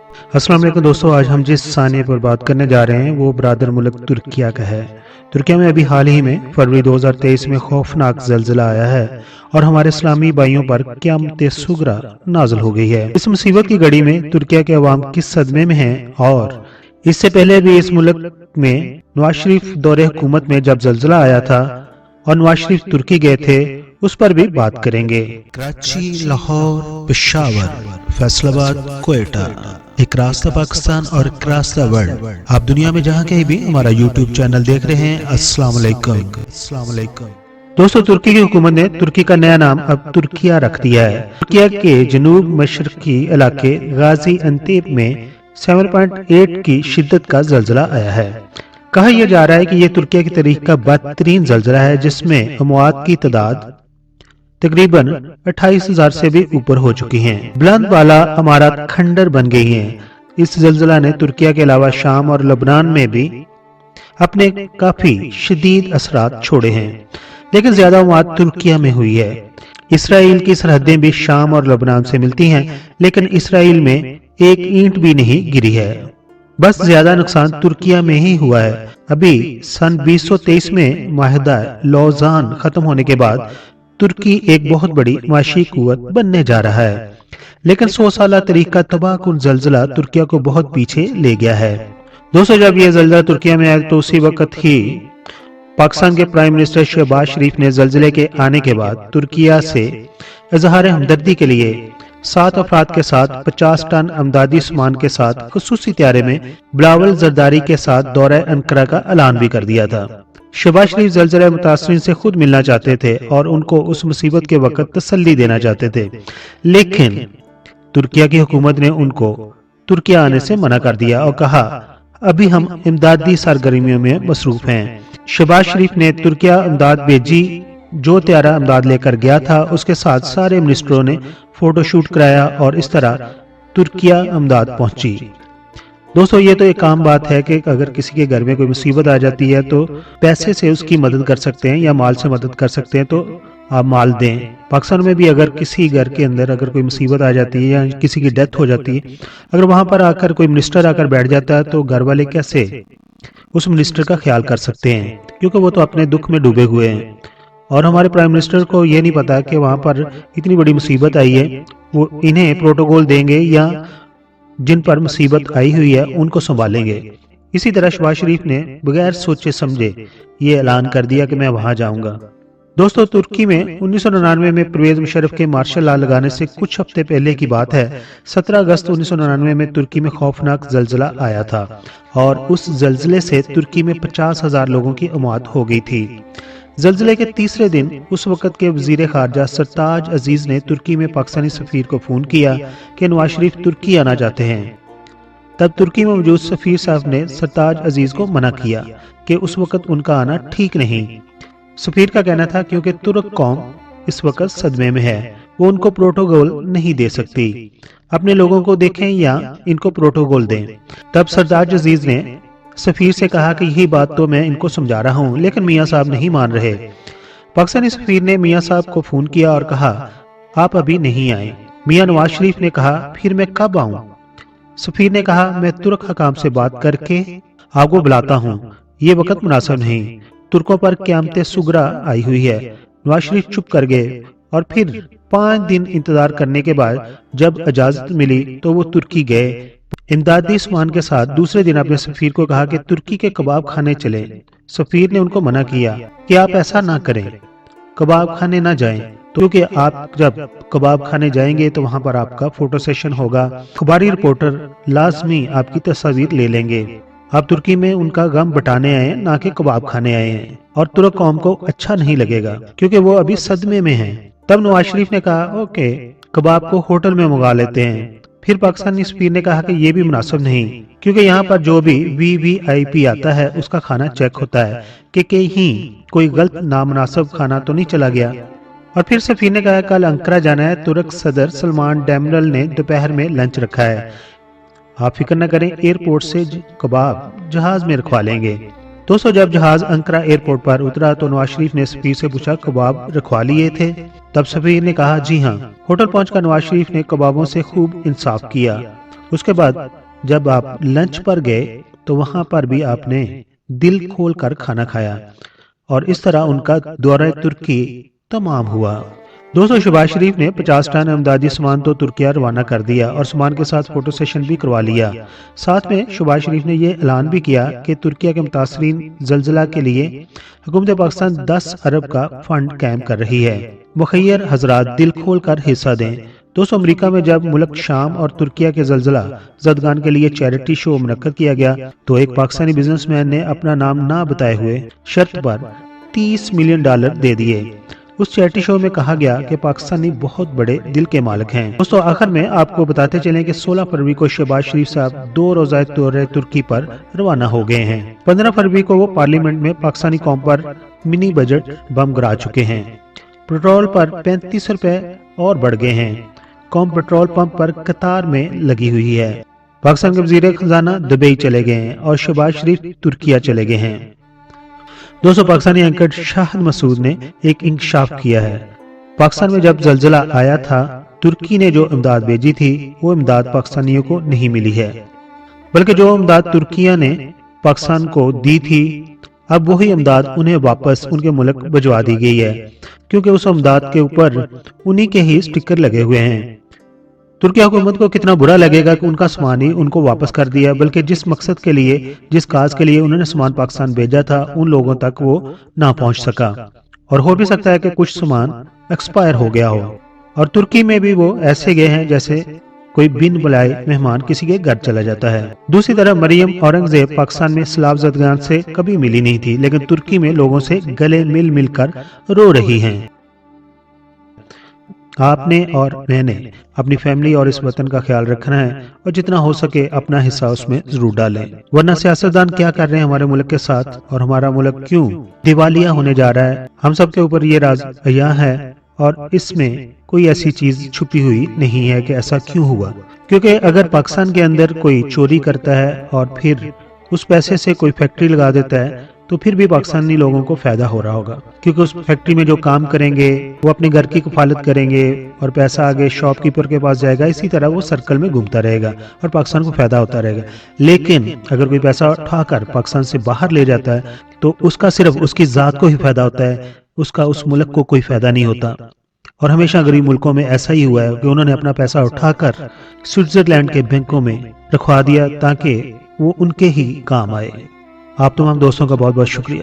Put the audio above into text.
अस्सलाम वालेकुम दोस्तों, आज हम जिस सानिए पर बात करने जा रहे हैं वो ब्रादर मुल्क तुर्किया का है। तुर्किया में अभी हाल ही में फरवरी 2023 में खौफनाक जल्जला आया है और हमारे इस्लामी भाइयों पर क़यामत सुगरा नाज़िल हो गई है। इस मुसीबत की घड़ी में तुर्किया के अवाम किस सदमे में हैं और इससे पहले भी इस मुल्क में नवाज शरीफ दौरे हुकूमत में जब जल्जला आया था और नवाज शरीफ तुर्की गए थे, उस पर भी बात करेंगे। कराची, लाहौर, पेशावर, फैसलाबाद, कोयटा, एक रास्ता पाकिस्तान और एक रास्ता वर्ल्ड। आप दुनिया में जहाँ कहीं भी हमारा यूट्यूब चैनल देख रहे हैं, अस्सलाम वालेकुम। दोस्तों, तुर्की की हुकूमत ने तुर्की का नया नाम अब तुर्किया रख दिया है। तुर्किया के जनूब मशरकी इलाके गाजी अंतेब में 7.8 की शिद्दत का जल्जला आया है। कहा यह जा रहा है कि यह तुर्किया की तारीख का बदतरीन जल्जला है, जिसमें अमवात की तादाद तकरीबन 28,000 से भी ऊपर हो चुकी हैं। बुलंद बाला इमारत खंडर बन गई हैं। इस जल्जला ने तुर्किया के अलावा शाम और लबनान में भी अपने काफी शदीद असरात छोड़े हैं, लेकिन ज्यादा अमवात तुर्किया में हुई है। इसराइल की सरहदें भी शाम और लबनान से मिलती हैं, लेकिन इसराइल में एक ईंट भी नहीं गिरी है। बस ज्यादा नुकसान तुर्किया में ही हुआ है। अभी सन 2023 में माहिदा लौजान खत्म होने के बाद तुर्की एक बहुत बड़ी माशी कुव्वत बनने जा रहा है, लेकिन 100 साल तारीख का तबाहकुन जल्जला तुर्किया को बहुत पीछे ले गया है। दोस्तों, जब यह जल्जला तुर्किया में आया तो उसी वक्त ही पाकिस्तान के प्राइम मिनिस्टर शहबाज शरीफ ने जल्जले के आने के बाद तुर्किया से इजहार हमदर्दी के लिए 7 अफराद के साथ 50 टन अमदादी सामान के साथ खुसूसी त्यारे में बिलावल जरदारी के साथ दौरा अंकारा का ऐलान भी कर दिया था। शहबाज शरीफ जल्जला मुतासरीन से खुद मिलना चाहते थे और उनको उस मुसीबत के वक्त तसल्ली देना चाहते थे, लेकिन तुर्किया की हुकूमत ने उनको तुर्किया आने से मना कर दिया और कहा अभी हम इमदादी सरगर्मियों में मसरूफ हैं। शहबाज शरीफ ने तुर्किया इमदाद भेजी। जो त्यारा इमदाद लेकर गया था उसके साथ सारे मिनिस्टरों ने फोटोशूट कराया और इस तरह तुर्किया इमदाद पहुंची। दोस्तों, ये तो एक आम बात है कि अगर किसी के घर में कोई मुसीबत आ जाती है तो पैसे से उसकी मदद कर सकते हैं या माल से मदद कर सकते हैं, तो आप माल दें। पाकिस्तान में भी अगर किसी घर के अंदर अगर कोई मुसीबत आ जाती है या किसी की डेथ हो जाती है, अगर वहां पर आकर कोई मिनिस्टर आकर बैठ जाता है तो घर वाले कैसे उस मिनिस्टर का ख्याल कर सकते हैं, क्योंकि वो तो अपने दुख में डूबे हुए हैं। और हमारे प्राइम मिनिस्टर को ये नहीं पता कि वहां पर इतनी बड़ी मुसीबत आई है, वो इन्हें प्रोटोकॉल देंगे या जिन पर मुसीबत आई हुई है उनको संभालेंगे। इसी तरह शहबाज शरीफ ने बगैर सोचे समझे ये ऐलान कर दिया कि मैं वहां जाऊंगा। दोस्तों, तुर्की में 1999 में परवेज मुशर्रफ के मार्शल लॉ लगाने से कुछ हफ्ते पहले की बात है। 17 अगस्त 1999 में तुर्की में खौफनाक जल्जला आया था और उस जल्जले से तुर्की में 50,000 लोगों की मौत हो गई थी। जल्जले के तीसरे दिन उस वक्त के वजीर खारजा सरताज अजीज ने तुर्की में पाकिस्तानी सफीर को फोन किया कि नवाज शरीफ तुर्की आना चाहते हैं। तब तुर्की में मौजूद सफीर साहब ने सरताज अजीज को मना किया कि उस वक्त उनका आना ठीक नहीं। सफीर का कहना था क्योंकि तुर्क कौम इस वक्त सदमे में है, वो उनको प्रोटोकॉल नहीं दे सकती, अपने लोगों को देखें या इनको प्रोटोकॉल दें। तब सरताज अजीज ने सफीर से कहा कि यही बात तो मैं इनको समझा रहा हूं, लेकिन मियां साहब नहीं मान रहे। पाकिस्तानी सफीर ने मियां साहब को फोन किया और कहा आप अभी नहीं आए। मियां नवाज शरीफ ने कहा फिर मैं कब आऊं? सफीर ने कहा मैं तुर्क हकाम से बात करके आपको बुलाता हूं, ये वक्त मुनासिब नहीं, तुर्कों पर क़यामत सुगरा आई हुई है। नवाज शरीफ चुप कर गए और फिर 5 दिन इंतजार करने के बाद जब इजाजत मिली तो वो तुर्की गए। इमदादी सामान के साथ दूसरे दिन अपने सफीर को कहा कि तुर्की के कबाब खाने चले। सफीर ने उनको मना किया कि आप ऐसा ना करें, कबाब खाने ना जाएं, क्योंकि आप जब कबाब खाने जाएंगे तो वहां पर आपका फोटो सेशन होगा, अखबारी रिपोर्टर लाजमी आपकी तस्वीर ले लेंगे। आप तुर्की में उनका गम बटाने आए ना कि कबाब खाने आए हैं, और तुर्क कौम को अच्छा नहीं लगेगा क्योंकि वो अभी सदमे में हैं। तब नवाज शरीफ ने कहा ओके, कबाब को होटल में मंगा लेते हैं। फिर पाकिस्तानी सफीर ने कहा कि ये भी मुनासिब नहीं, क्योंकि यहाँ पर जो भी VVIP आता है उसका खाना चेक होता है कि कहीं कोई गलत नामुनासिब खाना तो नहीं चला गया। और फिर सफीर ने कहा कल अंकारा जाना है, तुर्क सदर सलमान डेमरल ने दोपहर में लंच रखा है, आप फिक्र न करें, एयरपोर्ट से कबाब जहाज में रखवा लेंगे। दोस्तों, जब जहाज अंकारा एयरपोर्ट पर उतरा तो नवाज शरीफ ने सफीर से पूछा कबाब रखवा लिए थे? तब सफीर ने कहा जी हाँ। होटल पहुंचकर नवाज शरीफ ने कबाबों से खूब इंसाफ किया اس کے بعد جب آپ لنچ پر گئے تو وہاں پر بھی آپ نے دل کھول کر کھانا کھایا اور اس طرح ان کا دورہ ترکی تمام ہوا۔ دوستو، شہباز شریف نے 50 ٹن امدادی سامان تو ترکیہ روانہ کر دیا اور سامان کے ساتھ فوٹو سیشن بھی کروا لیا۔ ساتھ میں شہباز شریف نے یہ اعلان بھی کیا کہ ترکیہ کے متاثرین زلزلہ کے لیے حکومت پاکستان 10 ارب کا فنڈ قائم کر رہی ہے۔ مخیر حضرات دل کھول کر حصہ دیں۔ دوستو، امریکہ میں جب ملک شام اور ترکیہ کے زلزلہ زدگان کے لیے چیریٹی شو منعقد کیا گیا تو ایک پاکستانی بزنس مین نے اپنا نام نہ بتائے ہوئے شرط پر $30 ملین دے دیے۔ اس چیریٹی شو میں کہا گیا کہ پاکستانی بہت بڑے دل کے مالک ہیں۔ دوستو، آخر میں آپ کو بتاتے چلیں کہ 16 فروری کو شہباز شریف صاحب 2 روزہ دورہ ترکی پر روانہ ہو گئے ہیں۔ 15 فروری کو وہ پارلیمنٹ میں پاکستانی قوم پر منی بجٹ بم گرا چکے ہیں۔ پیٹرول پر 35 روپے اور بڑھ گئے ہیں۔ قوم پیٹرول پمپ پر قطار میں لگی ہوئی ہے۔ پاکستان کے وزیر خزانہ دبئی چلے گئے ہیں اور شہباز شریف ترکیہ چلے گئے ہیں۔ دوستو، پاکستانی اینکر شاہد مسعود نے ایک انکشاف کیا ہے۔ پاکستان میں جب زلزلہ آیا تھا ترکی نے جو امداد بھیجی تھی وہ امداد پاکستانیوں کو نہیں ملی ہے، بلکہ جو امداد ترکیہ نے پاکستان کو دی تھی اب وہی امداد انہیں واپس ان کے ملک بھجوا دی گئی ہے، کیونکہ اس امداد کے اوپر انہی کے ہی سٹکر لگے ہوئے ہیں۔ ترکی حکومت کو کتنا برا لگے گا کہ ان کا سامان ہی ان کو واپس کر دیا، بلکہ جس مقصد کے لیے جس کاز کے لیے انہوں نے سامان پاکستان بھیجا تھا ان لوگوں تک وہ نہ پہنچ سکا، اور ہو بھی سکتا ہے کہ کچھ سامان ایکسپائر ہو گیا ہو۔ اور ترکی میں بھی وہ ایسے گئے ہیں جیسے کوئی بن بلائے مہمان کسی کے گھر چلا جاتا ہے۔ دوسری طرف مریم اورنگزیب پاکستان میں سیلاب زدگان سے کبھی ملی نہیں تھی، لیکن ترکی میں لوگوں سے گلے مل مل کر رو رہی ہیں۔ آپ نے اور میں نے اپنی فیملی اور اس وطن کا خیال رکھنا ہے اور جتنا ہو سکے اپنا حصہ اس میں ضرور ڈالیں، ورنہ سیاستدان کیا کر رہے ہیں ہمارے ملک کے ساتھ اور ہمارا ملک کیوں دیوالیہ ہونے جا رہا ہے، ہم سب کے اوپر یہ راز عیاں ہے اور اس میں کوئی ایسی چیز چھپی ہوئی نہیں ہے کہ ایسا کیوں ہوا۔ کیونکہ اگر پاکستان کے اندر کوئی چوری کرتا ہے اور پھر اس پیسے سے کوئی فیکٹری لگا دیتا ہے تو پھر بھی پاکستانی لوگوں کو فائدہ ہو رہا ہوگا، کیونکہ اس فیکٹری میں جو کام کریں گے وہ اپنے گھر کی کفالت کریں گے اور پیسہ آگے شاپ کیپر کے پاس جائے گا، اسی طرح وہ سرکل میں گھومتا رہے گا اور پاکستان کو فائدہ ہوتا رہے گا۔ لیکن اگر کوئی پیسہ اٹھا کر پاکستان سے باہر لے جاتا ہے تو اس کا صرف اس کی ذات کو ہی فائدہ ہوتا ہے، اس کا اس ملک کو کوئی فائدہ نہیں ہوتا۔ اور ہمیشہ غریب ملکوں میں ایسا ہی ہوا ہے کہ انہوں نے اپنا پیسہ اٹھا کر سوئٹزرلینڈ کے بینکوں میں رکھوا دیا تاکہ وہ ان کے ہی کام آئے۔ آپ تمام دوستوں کا بہت بہت شکریہ۔